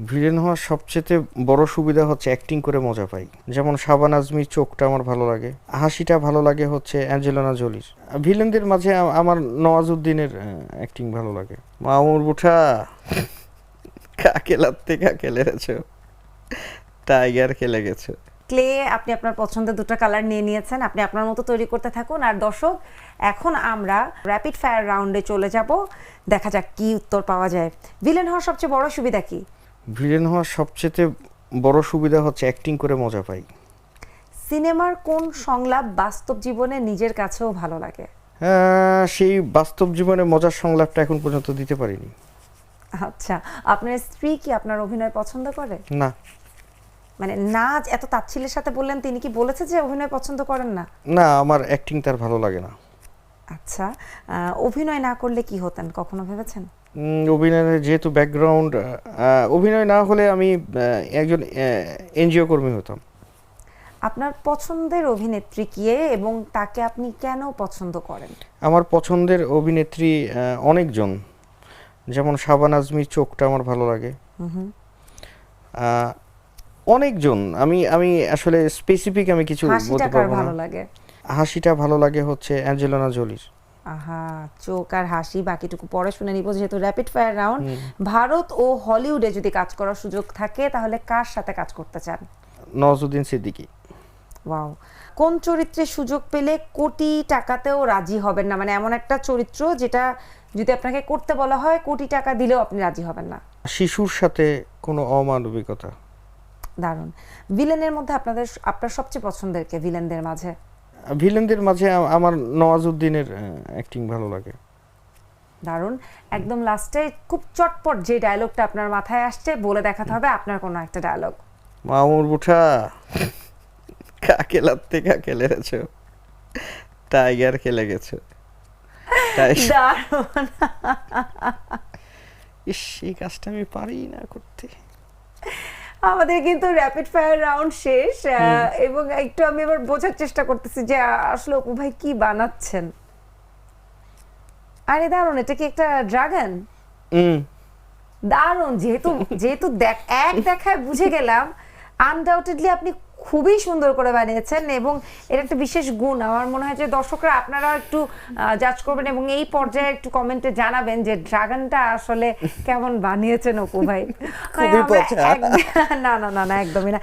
Villain হওয়ার সবচেয়ে বড় সুবিধা হচ্ছে অ্যাক্টিং করে মজা পাই। যেমন শাবানা আজমির চোখটা আমার ভালো লাগে, হাসিটা ভালো লাগে হচ্ছে অ্যাঞ্জেলিনা জোলির। ভিলেনদের মাঝে আমার নওয়াজুদ্দিনের অ্যাক্টিং ভালো লাগে। মামুর বুঠা কাকে লাত্তে কাকে লেগেছে, টাইগার খেলে গেছে। ক্লে আপনি আপনার পছন্দের দুটো কালার নিয়ে নিয়েছেন, আপনি আপনার মতো তৈরি করতে থাকুন। আর দর্শক, এখন আমরা র্যাপিড ফায়ার রাউন্ডে চলে যাব, দেখা যাক কি উত্তর পাওয়া যায়। ভিলেন হওয়ার সবচেয়ে বড় সুবিধা কি? ভিলেন হওয়ার সবচেয়ে বড় সুবিধা হচ্ছে অ্যাক্টিং করে মজা পাই। সিনেমার কোন সংলাপ বাস্তব জীবনে নিজের কাছেও ভালো লাগে? সেই বাস্তব জীবনে মজার সংলাপটা এখন পর্যন্ত দিতে পারিনি। আচ্ছা, আপনার স্ত্রী কি আপনার অভিনয় পছন্দ করে? না। মানে নাচ এত তাচ্ছিল্যের সাথে বললেন, তিনি কি বলেছে যে অভিনয় পছন্দ করেন না? না, আমার অ্যাক্টিং তার ভালো লাগে না। আচ্ছা, অভিনয় না করলে কি হতেন, কখনো ভেবেছেন? অভিনয়ের যেহেতু ব্যাকগ্রাউন্ড, অভিনয় না হলে আমি একজন এনজিও কর্মী হতাম। আপনার পছন্দের অভিনেত্রী কে এবং তাকে আপনি কেন পছন্দ করেন? আমার পছন্দের অভিনেত্রী অনেকজন, যেমন শাবানা আজমির চোখটা আমার ভালো লাগে। অনেকজন, আমি আমি আসলে স্পেসিফিক আমি কিছু হাসিটা বলতে কার পারবো না। ভালো লাগে? হাসিটা ভালো লাগে হচ্ছে অ্যাঞ্জেলিনা জোলির। আহা, চোখ আর হাসি বাকিটুকু পরে শুনে নিব, যেহেতু র্যাপিড ফায়ার রাউন্ড। ভারত ও হলিউডে যদি কাজ করার সুযোগ থাকে তাহলে কার সাথে কাজ করতে চান? নওয়াজুদ্দিন সিদ্দিকী। ওয়াও। কোন চরিত্রে সুযোগ পেলে কোটি টাকাতেও রাজি হবেন না? মানে এমন একটা চরিত্র যেটা যদি আপনাকে করতে বলা হয় কোটি টাকা দিলেও আপনি রাজি হবেন না। শিশুর সাথে কোনো অমানবিকতা। দারুণ। ভিলেনের মধ্যে আপনার সবচেয়ে পছন্দের কে ভিলেনদের মাঝে? ভিলেনদের মাঝে আমার নওয়াজুদ্দিনের অ্যাক্টিং ভালো লাগে। দারুণ। একদম লাস্টে খুব চটপট যে ডায়লগটা আপনার মাথায় আসছে বলে দেখাতে হবে আপনার কোনো একটা ডায়লগ। মামুর বুঠা কাকে লাত্তে কাকে লেগেছে, টাইগার খেলে গেছে। দারুণ। ইস, এই কাজটা আমি পারি না করতে। আমাদের কিন্তু র্যাপিড ফায়ার রাউন্ড শেষ, এবং একটু আমি এবার বোঝার চেষ্টা করতেছি যে আসলে অপু ভাই কি বানাচ্ছেন। আরে দারুণ, এটা কি একটা ড্রাগন? দারুণ। যেহেতু যেহেতু এক দেখায় বুঝে গেলাম, আনডাউটেডলি আপনি খুবই সুন্দর করে বানিয়েছেন, এবং এটা একটা বিশেষ গুণ। আমার মনে হয় যে দর্শকরা আপনারা একটু জাজ করবেন এবং এই পর্যায়ে একটু কমেন্টে জানাবেন যে ড্রাগনটা আসলে কেমন বানিয়েছেন অপু ভাই। খুবই পচা। না না না না, একদমই না।